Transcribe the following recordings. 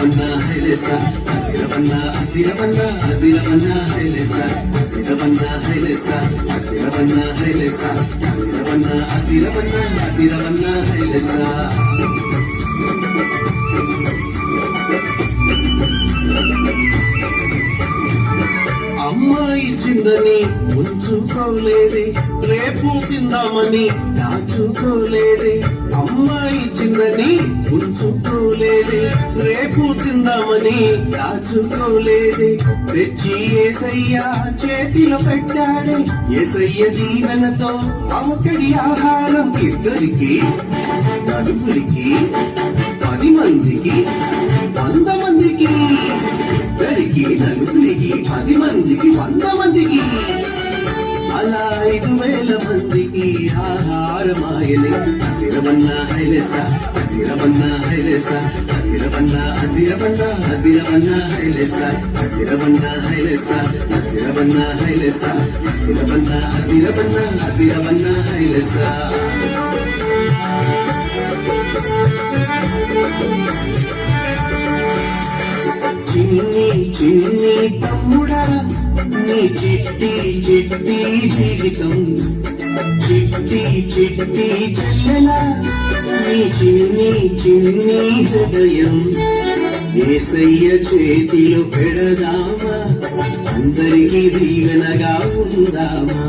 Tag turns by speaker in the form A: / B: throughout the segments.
A: అదిరవన్నా హైలేసా అదిరవన్నా అదిరవన్నా అదిరవన్నా హైలేసా అదిరవన్నా హైలేసా అదిరవన్నా హైలేసా అదిరవన్నా అదిరవన్నా అదిరవన్నా హైలేసా అమ్మాయి ఇచ్చిందని ఉంచుకోలేదే రేపు తిందామని దాచుకోలేదే అమ్మాయి ఇచ్చిందని ఉంచుకోలేదే రేపు తిందామని దాచుకోలేదే తెచ్చి ఏసయ్య చేతిలో పెట్టాడే ఏసయ్య దీవెనతో అవకడి ఆహారం ఇద్దరికి నలుగురికి 10 మందికి 100 మందికి ఇద్దరికి నలుగురికి 10 మందికి 100 మందికి అలా 5,000 మందికి ఆహారమాయలే అదిరవన్నా హైలేసా అదిరవన్నా హైలేసా అదిరవన్నా అదిరవన్నా అదిరవన్నా హైలేసా అదిరవన్నా హైలేసా అదిరవన్నా హైలేసా అదిరవన్నా అదిరవన్నా అదిరవన్నా హైలేసా చిన్ని చిన్ని తమ్ముడా నీ చిట్టి చిట్టి జీవితం చిట్టి చిట్టి చెల్లెలా నీ చిన్ని చిన్ని హృదయం యేసయ్య చేతిలో పెడదామా అందరికీ దీవెనగా ఉందామా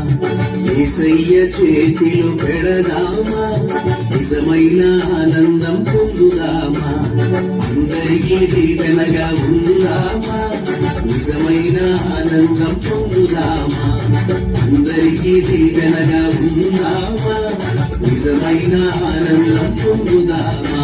A: యేసయ్య చేతిలో పెడదామా నిజమైన ఆనందం పొందుదామా అందరికీ దీవెనగా ఉందామా నిజమైన ఆనందం పొందుదామా అందరికీ దీవెనగా ఉందామా నిజమైన ఆనందం పొందుదామా